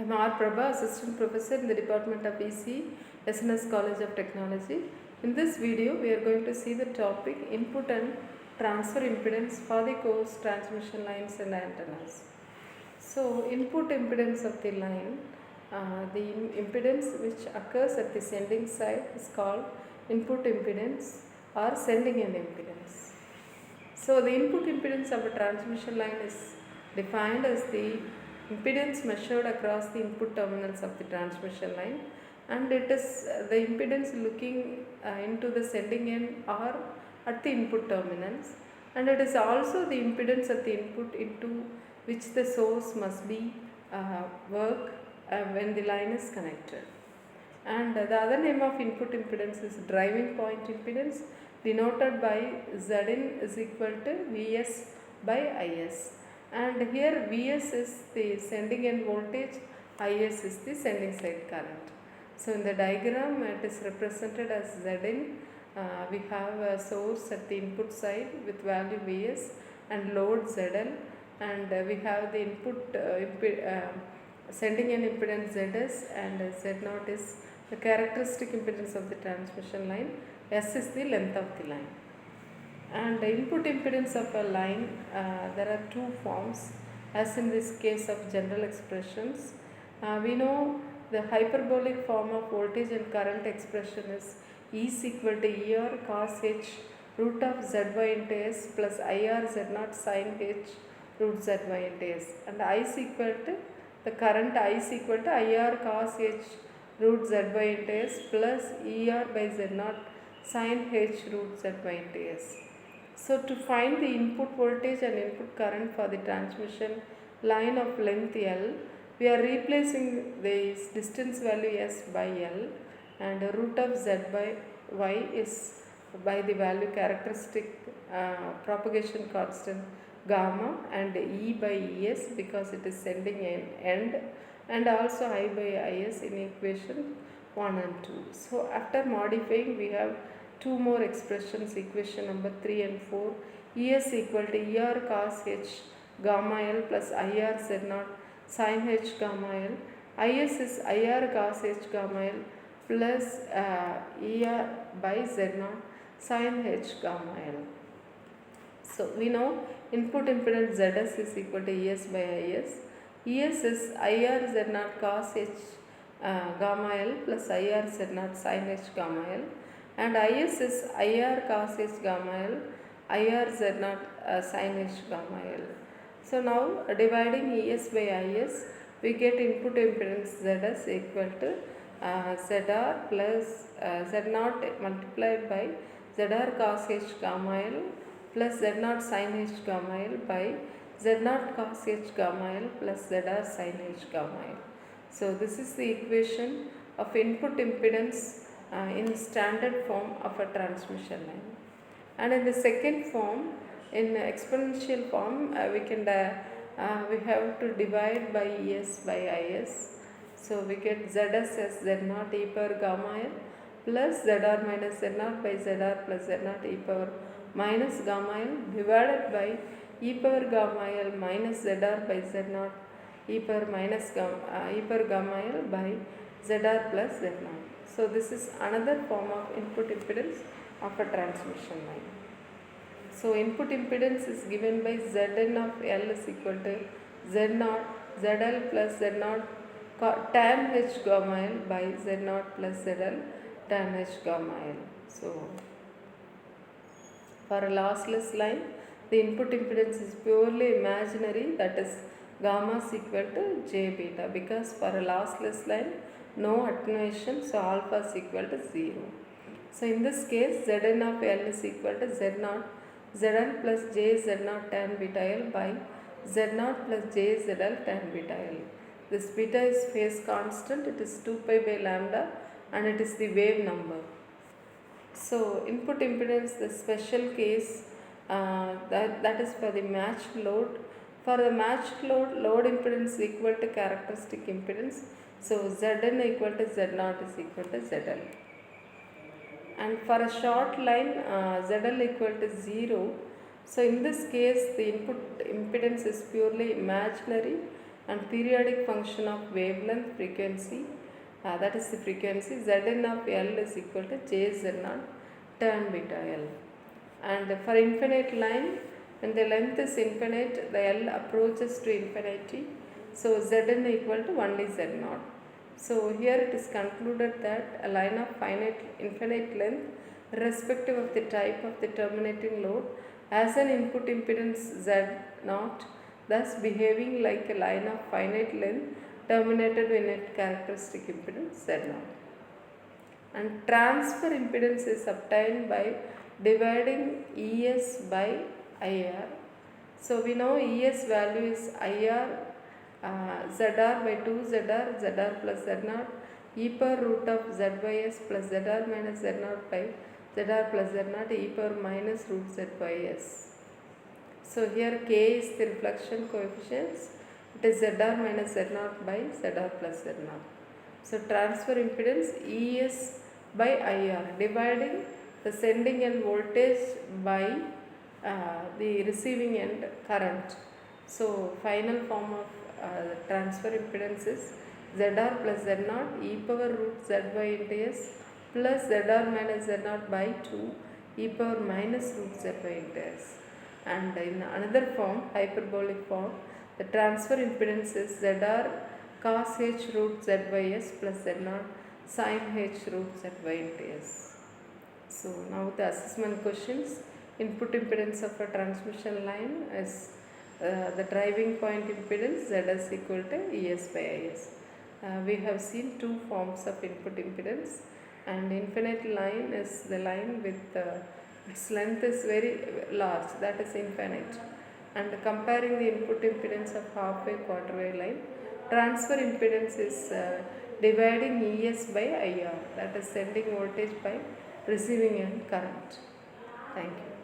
I'm R. Prabha, Assistant Professor in the Department of EC, SNS College of Technology. In this video, we are going to see the topic Input and Transfer Impedance for the course Transmission Lines and Antennas. So, input impedance of the line, the impedance which occurs at the sending side is called input impedance or sending end impedance. So, the input impedance of a transmission line is defined as the impedance measured across the input terminals of the transmission line, and it is the impedance looking into the sending end or at the input terminals, and it is also the impedance at the input into which the source must be work when the line is connected. And the other name of input impedance is driving point impedance, denoted by Zn is equal to Vs by Is. And here Vs is the sending end voltage, Is is the sending side current. So in the diagram it is represented as Zn. We have a source at the input side with value Vs and load Zl, and we have the input sending end impedance Zs, and Z0 is the characteristic impedance of the transmission line. S is the length of the line. And the input impedance of a line, there are two forms, as in this case of general expressions. We know the hyperbolic form of voltage and current expression is E is equal to ER cos H root of Zy into S plus IR Z0 sin H root Zy into S, and I is equal to the current I is equal to IR cos H root Z into S plus ER by Z0 sin H root Z into S. So to find the input voltage and input current for the transmission line of length L, we are replacing this distance value S by L, and root of Z by Y is by the value characteristic propagation constant gamma, and E by Es because it is sending end, and also I by Is in equation 1 and 2. So after modifying, we have two more expressions, equation number 3 and 4. Es equal to Er cos H gamma L plus Ir Z0 sin H gamma L. Is is Ir cos H gamma L plus Er by Z0 sin H gamma L. So we know input impedance Zs is equal to Es by Is. Es is Ir Z0 cos H gamma L plus Ir Z0 sin H gamma L, and Is is IR cos H gamma L, IR Z0 sin H gamma L. So now dividing Es by Is, we get input impedance Zs equal to Zr plus Z0 multiplied by Zr cos H gamma L plus Z0 sin H gamma L by Z0 cos H gamma L plus Zr sin H gamma L. So this is the equation of input impedance in standard form of a transmission line. And in the second form, in exponential form, we have to divide by Es by Is. So we get Zs as Z0 e power gamma L plus Zr minus Z0 by Zr plus Z0 e power minus gamma L divided by e power gamma L minus Zr by Z0 e power minus e power gamma L by Zr plus Z0. So this is another form of input impedance of a transmission line. So input impedance is given by Zn of L is equal to Z0 Zl plus Z0 tan H gamma L by Z0 plus Zl tan H gamma L. So for a lossless line, the input impedance is purely imaginary, that is gamma is equal to J beta, because for a lossless line no attenuation, so alpha is equal to 0. So in this case, Zn of L is equal to Z0 Zl plus J Z0 tan beta L by Z0 plus J Zl tan beta L. This beta is phase constant, it is 2 pi by lambda, and it is the wave number. So input impedance, the special case, that is for the matched load. For the matched load, load impedance is equal to characteristic impedance. So Zn equal to Z0 is equal to Zl. And for a short line, Zl equal to 0. So in this case, the input impedance is purely imaginary, and periodic function of wavelength frequency, that is the frequency Zn of L is equal to Jz0 tan beta L. And for infinite line, when the length is infinite, the L approaches to infinity, so Zn equal to only Z0. So here it is concluded that a line of infinite length, irrespective of the type of the terminating load, has an input impedance Z0, thus behaving like a line of finite length terminated with a characteristic impedance Z0. And transfer impedance is obtained by dividing ES by IR. So we know ES value is IR ZR by 2 ZR plus Z0 e power root of Z by S plus ZR minus Z0 by ZR plus Z0 e power minus root Z by S. So here K is the reflection coefficients, it is ZR minus Z0 by ZR plus Z0. So transfer impedance ES by IR, dividing the sending end voltage by the receiving end current. So final form of transfer impedance is ZR plus Z0 e power root Z by into S plus ZR minus Z0 by 2 e power minus root Z by into S. And in another form, hyperbolic form, the transfer impedance is ZR cos H root Z by S plus Z0 sin H root Z by into S. So now the assessment questions. Input impedance of a transmission line is the driving point impedance ZS equal to ES by IS. We have seen two forms of input impedance, and infinite line is the line with its length is very large, that is infinite. And comparing the input impedance of half wave, quarter wave line, transfer impedance is dividing ES by IR, that is sending voltage by receiving end current. Thank you.